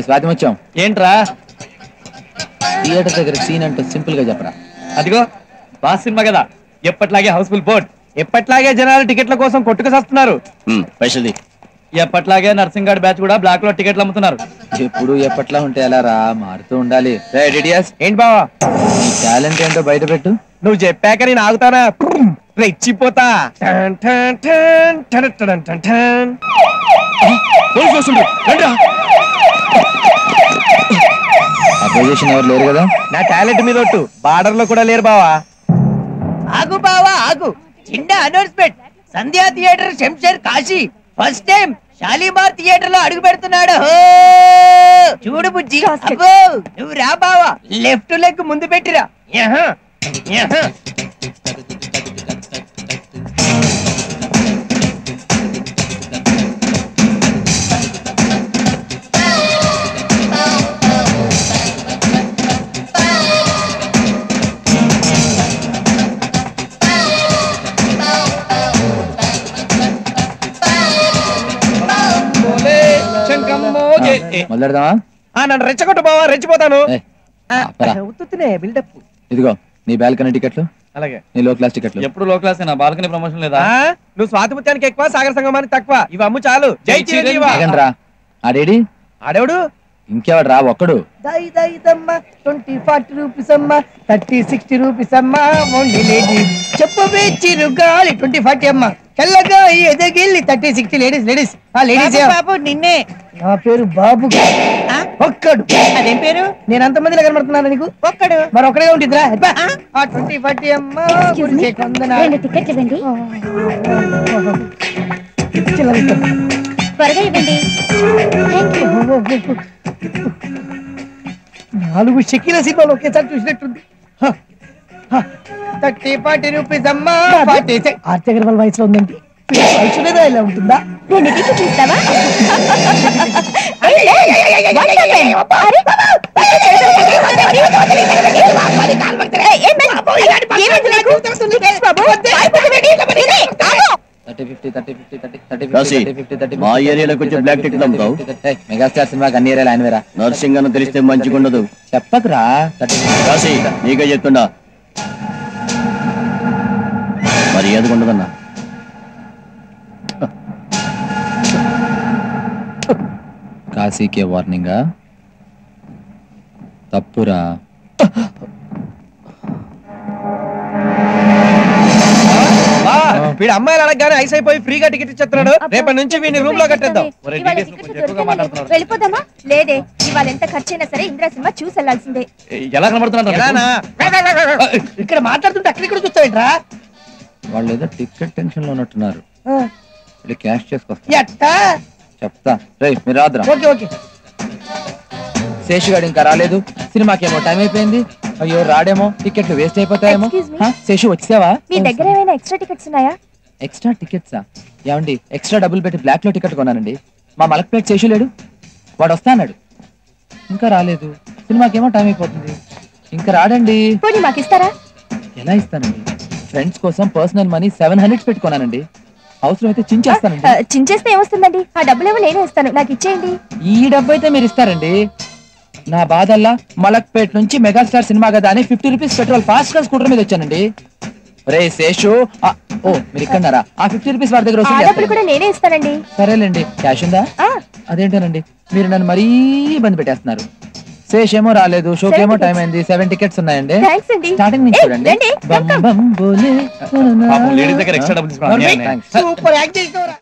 స్వాతిముత్యం ఏంట్రా థియేటర్ దగ్గర సీన్ అంటే సింపుల్ గా చెప్పరా. అదిగో బాస్ సినిమా కదా, ఎప్పట్లాగే హౌస్ఫుల్ బోర్డ్, ఎప్పట్లాగే జనాలు టికెట్ల కోసం కొట్టుకొస్తున్నారు. పైసది ఎప్పట్లాగే నర్సింగ్ గార్డ్ బ్యాచ్ కూడా బ్లాక్ లో టికెట్లు అమ్ముతున్నారు. ఎప్పుడు ఎప్పట్లా ఉంటే ఎలా రా, మారుతూ ఉండాలి. ఏంటి బావా నీ టాలెంట్ ఏంటో బయట పెట్టు. నువ్వు చెప్పాక నేను ఆగుతానా, రెచ్చిపోతా. అపోజిషన్ ఎవరు లేరు కదా. నా టాలెంట్ మీద ఒట్టు, బార్డర్ లో కూడా లేరు బావా. ఆగు బావా ఆగు, చిన్న announcement. Sandhya theatre Shamsher Kashi first time Shalimar theatre లో అడుగు పెడుతున్నాడు. చూడు బుజ్జి, అబ్బో నువ్వు రా బావా, లెఫ్ట్ లెగ్ ముందు పెట్టిరా. మొదలెడదామా? నన్ను రెచ్చగొట్టు బావా, రెచ్చిపోతాను. బిల్డప్. ఇదిగో నీ బాల్కనీ టికెట్లు, అలాగే నీ లో క్లాస్ టికెట్లు. ఎప్పుడు లో క్లాస్ బాల్కనీ ప్రమోషన్ లేదా? నువ్వు స్వాతిముత్యానికి ఎక్కువ, సాగర సంగమానికి తక్కువ. ఇవి అమ్ము చాలు. జై చిరంజీవి. ఆడేడి ఆడేవుడు ఇంకెవడు రా, ఒక్కడు. 20-40 రూపీస్ అమ్మా, 30-60 రూపీస్ అమ్మా. చెప్పవే చిరుగాలి 20-40 అమ్మా, తెల్లగా ఎదగిల్లి 30-60 లేడీస్. లేడీస్ బాబు నిన్నే. నా పేరు బాబు. ఒక్కడు. అదేం పేరు? నేను అంతమందిలో కనబడుతున్నాను నీకు? ఒక్కడు. మరి ఒక్కడే ఉంటుందిరా. 20-40 అమ్మా. త్వరగా ఇవ్వండి. 4 షకీల సినిమాలు ఒకేసారి చూసినట్టుంది. 30-40 రూపీస్ అమ్మా. ఆర్తి అగర్వాల్ వయసులో ఉందండి. వయసు లేదా ఇలా ఉంటుందా? 2 టికెట్లు ఇస్తావా? మా ఏరియాలో కొంచెం బ్లాక్ టికెట్ అమ్ముతావు. మెగాస్టార్ సినిమాకి అన్ని ఏరియాలు ఆయన వేరా. నర్సింగ్ అని తెలిస్తే మంచిగా ఉండదు. చెప్పకురా. కాశీ నీకే చెప్తున్నా, మరి ఏది ఉండదన్నా. కాశీకే వార్నింగా? తప్పురా. వీడు అమ్మాయిలు అడగగానే ఐస్ అయిపోయి ఫ్రీగా టికెట్ ఇచ్చేస్తున్నాడు. రేపటి నుంచి వీడిని రూమ్ లో కట్టేద్దాం. వెళ్ళిపోదామా? లేదే, ఇవాళ ఎంత ఖర్చైనా సరే ఇంద్రా సినిమా చూసి వెళ్లాల్సిందే. ఎలా కనబడుతున్నా ఇక్కడ మాట్లాడుతుంటే అక్కడ చూస్తావేంట్రా? వాళ్ళు ఏదో టికెట్ టెన్షన్ లో ఉన్నట్టున్నారు. క్యాష్ చేసుకొస్తా. ఎట్టా చెప్తా. రే మీరు రాదురా. ఓకే. శేషు గారు ఇంకా రాలేదు. సినిమాకేమో టైం అయిపోయింది. అయ్యో రాడేమో, టికెట్లు వేస్ట్ అయిపోతాయేమో. శేషు వచ్చావా? మీ దగ్గర ఏమైనా ఎక్స్ట్రా టికెట్స్ ఉన్నాయా? ఎక్స్ట్రా టికెట్సా? ఏమండి ఎక్స్ట్రా డబ్బులు పెట్టి బ్లాక్ లో టికెట్ కొన్నానండి. మా మలక్పేట శేషు లేడు, వాడు వస్తా అన్నాడు. ఇంకా రాలేదు. సినిమాకేమో టైం అయిపోతుంది. ఇంకా రాడండి. మాకు ఇస్తారా? ఎలా ఇస్తానండి? ఫ్రెండ్స్ కోసం పర్సనల్ మనీ 700 పెట్టుకున్నానండి. అవసరం అయితే చించేస్తానండి. చించేస్తే ఏమొస్తుందండి? ఆ డబ్బులేమో నేనే ఇస్తాను, నాకు ఇచ్చేయండి. ఈ డబ్బు అయితే మీరు ఇస్తారండి. నా బాధల్లా మలక్పేట నుంచి మెగాస్టార్ సినిమా కదా అని 50 రూపీస్ పెట్రోల్ ఫాస్ట్ గా స్కూటర్ మీద వచ్చానండి. రే శేషు, ఓ మీరు ఇక్కడన్నారా? ఆ 50 రూపీస్ వాడి దగ్గర కూడా నేనే ఇస్తానండి. సరేలేండి. క్యాష్ ఉందా? అదేంటోనండి మీరు నన్ను మరీ ఇబ్బంది పెట్టేస్తున్నారు. శేష్ ఏమో రాలేదు, షోకి ఏమో టైం అయింది. 7 టికెట్స్ ఉన్నాయండి. స్టార్టింగ్ నుంచి చూడండి. లేడీస్ దగ్గర ఎక్స్ట్రా డబ్బులు సూపర్ యాక్ట్ చేసినవరా.